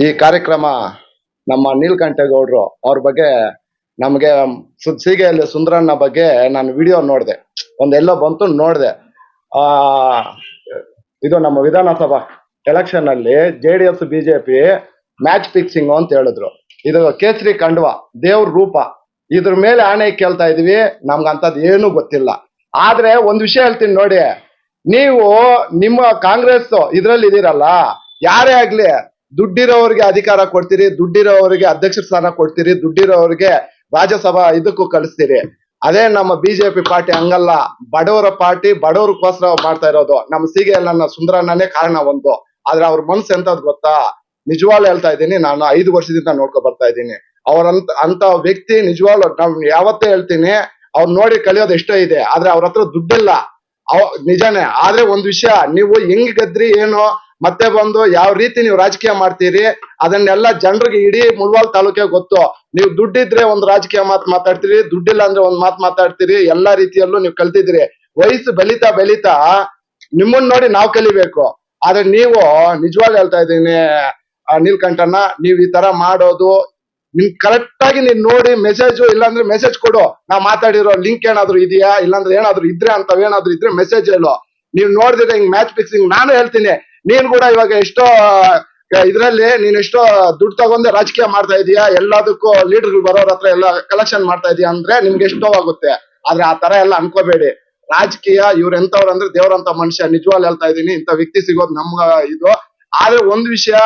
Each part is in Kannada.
ಈ ಕಾರ್ಯಕ್ರಮ ನಮ್ಮ ನೀಲಕಂಠೇಗೌಡರು ಅವ್ರ ಬಗ್ಗೆ ನಮಗೆ ಸೀಗೆಯಲ್ಲಿ ಸುಂದರಣ್ಣ ಬಗ್ಗೆ ನಾನು ವಿಡಿಯೋ ನೋಡಿದೆ. ಒಂದೆಲ್ಲೋ ಬಂತು ನೋಡಿದೆ. ಆ ಇದು ನಮ್ಮ ವಿಧಾನಸಭಾ ಎಲೆಕ್ಷನ್ ಅಲ್ಲಿ JDS BJP ಮ್ಯಾಚ್ ಫಿಕ್ಸಿಂಗ್ ಅಂತ ಹೇಳಿದ್ರು. ಇದು ಕೇಸರಿ ಕಂಡ್ವ ದೇವ್ರ ರೂಪ. ಇದ್ರ ಮೇಲೆ ಆಣೆ ಕೇಳ್ತಾ ಇದೀವಿ. ನಮ್ಗಂತದ್ ಏನು ಗೊತ್ತಿಲ್ಲ. ಆದ್ರೆ ಒಂದ್ ವಿಷಯ ಹೇಳ್ತೀನಿ ನೋಡಿ, ನೀವು ನಿಮ್ಮ ಕಾಂಗ್ರೆಸ್ ಇದ್ರಲ್ಲಿ ಇದೀರಲ್ಲ, ಯಾರೇ ಆಗ್ಲಿ ದುಡ್ಡಿರೋರಿಗೆ ಅಧಿಕಾರ ಕೊಡ್ತೀರಿ, ದುಡ್ಡಿರೋರಿಗೆ ಅಧ್ಯಕ್ಷ ಸ್ಥಾನ ಕೊಡ್ತೀರಿ, ದುಡ್ಡಿರೋರಿಗೆ ರಾಜ್ಯಸಭಾ ಇದಕ್ಕೂ ಕಳಿಸ್ತೀರಿ. ಅದೇ ನಮ್ಮ BJP ಪಾರ್ಟಿ ಹಂಗಲ್ಲ. ಬಡವರ ಪಾರ್ಟಿ, ಬಡವರಿಗೋಸ್ಕರ ಮಾಡ್ತಾ ಇರೋದು. ನಮ್ಮ ಸೀಗೆಯಲ್ಲ ಸುಂದರಣ್ಣನೇ ಕಾರಣ ಒಂದು. ಆದ್ರೆ ಅವ್ರ ಮನ್ಸು ಎಂತದ್ ಗೊತ್ತಾ? ನಿಜವಾಗ್ಲೂ ಹೇಳ್ತಾ ಇದ್ದೀನಿ, ನಾನು 5 ವರ್ಷದಿಂದ ನೋಡ್ಕೊ ಬರ್ತಾ ಇದ್ದೀನಿ. ಅಂತ ವ್ಯಕ್ತಿ ನಿಜವಾಗ್ಲೂ ನಾವ್ ಯಾವತ್ತೇ ಹೇಳ್ತೀನಿ, ಅವ್ರು ನೋಡಿ ಕಲಿಯೋದು ಎಷ್ಟೋ ಇದೆ. ಆದ್ರೆ ಅವ್ರ ಹತ್ರ ದುಡ್ಡಿಲ್ಲ, ನಿಜಾನೇ. ಆದ್ರೆ ಒಂದ್ ವಿಷಯ, ನೀವು ಹೆಂಗ್ ಗೆದ್ರಿ ಏನೋ, ಮತ್ತೆ ಬಂದು ಯಾವ ರೀತಿ ನೀವು ರಾಜಕೀಯ ಮಾಡ್ತೀರಿ ಅದನ್ನೆಲ್ಲ ಜನರಿಗೆ ಇಡೀ ಮುಳಬಾಗಿಲು ತಾಲೂಕಿಗೆ ಗೊತ್ತು. ನೀವು ದುಡ್ಡಿದ್ರೆ ಒಂದು ರಾಜಕೀಯ ಮಾತಾಡ್ತೀರಿ, ದುಡ್ಡಿಲ್ಲ ಅಂದ್ರೆ ಒಂದ್ ಮಾತಾಡ್ತೀರಿ. ಎಲ್ಲಾ ರೀತಿಯಲ್ಲೂ ನೀವು ಕಲ್ತಿದ್ರಿ. ವಯಸ್ಸು ಬೆಳೀತಾ ಬೆಳೀತಾ ನಿಮ್ಮನ್ನ ನೋಡಿ ನಾವು ಕಲಿಬೇಕು. ಆದ್ರೆ ನೀವು ನಿಜವಾಗ್ಲೂ ಹೇಳ್ತಾ ಇದ್ದೀನಿ ನೀಲ್ಕಂಠಣ್ಣ, ನೀವ್ ಈ ತರ ಮಾಡೋದು ನಿಮ್ ಕರೆಕ್ಟ್ ಆಗಿ ನೀನ್ ನೋಡಿ ಮೆಸೇಜ್, ಇಲ್ಲಾಂದ್ರೆ ಮೆಸೇಜ್ ಕೊಡು. ನಾವ್ ಮಾತಾಡಿರೋ ಲಿಂಕ್ ಏನಾದ್ರು ಇದೆಯಾ, ಇಲ್ಲಾಂದ್ರೆ ಏನಾದ್ರು ಇದ್ರೆ ಅಂತವೇನಾದ್ರು ಇದ್ರೆ ಮೆಸೇಜ್ ಹೇಳು. ನೀವ್ ನೋಡಿದ್ರೆ ಹಿಂಗ್ ಮ್ಯಾಚ್ ಫಿಕ್ಸಿಂಗ್ ನಾನು ಹೇಳ್ತೀನಿ. ನೀನ್ ಕೂಡ ಇವಾಗ ಎಷ್ಟೋ ಇದ್ರಲ್ಲಿ ನೀನ್ ಎಷ್ಟೋ ದುಡ್ಡು ತಗೊಂಡೆ ರಾಜಕೀಯ ಮಾಡ್ತಾ ಇದೀಯಾ, ಎಲ್ಲದಕ್ಕೂ ಲೀಡರ್ಗಳು ಬರೋರ ಹತ್ರ ಎಲ್ಲ ಕಲೆಕ್ಷನ್ ಮಾಡ್ತಾ ಇದೀಯ ಅಂದ್ರೆ ನಿಮ್ಗೆ ಎಷ್ಟೋ ಆಗುತ್ತೆ. ಆದ್ರೆ ಆ ತರ ಎಲ್ಲ ಅನ್ಕೋಬೇಡಿ. ರಾಜಕೀಯ ಇವ್ರ ಎಂತವ್ರು ಅಂದ್ರೆ ದೇವ್ರಂತ ಮನುಷ್ಯ. ನಿಜವಾಗ್ಲೂ ಹೇಳ್ತಾ ಇದೀನಿ, ಇಂಥ ವ್ಯಕ್ತಿ ಸಿಗೋದು ನಮ್ಗ ಇದು. ಆದ್ರೆ ಒಂದ್ ವಿಷಯ,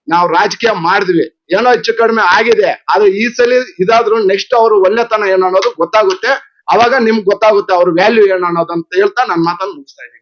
ನಾವು ರಾಜಕೀಯ ಮಾಡಿದ್ವಿ, ಏನೋ ಹೆಚ್ಚು ಕಡಿಮೆ ಆಗಿದೆ. ಆದ್ರೆ ಈ ಸಲ ಇದಾದ್ರು ನೆಕ್ಸ್ಟ್ ಅವ್ರು ಒಳ್ಳೆತನ ಏನು ಅನ್ನೋದು ಗೊತ್ತಾಗುತ್ತೆ. ಅವಾಗ ನಿಮ್ಗೆ ಗೊತ್ತಾಗುತ್ತೆ ಅವ್ರ ವ್ಯಾಲ್ಯೂ ಏನು ಅನ್ನೋದಂತ ಹೇಳ್ತಾ ನನ್ನ ಮಾತನ್ನು ಮುಗಿಸ್ತಾ ಇದ್ದೀನಿ.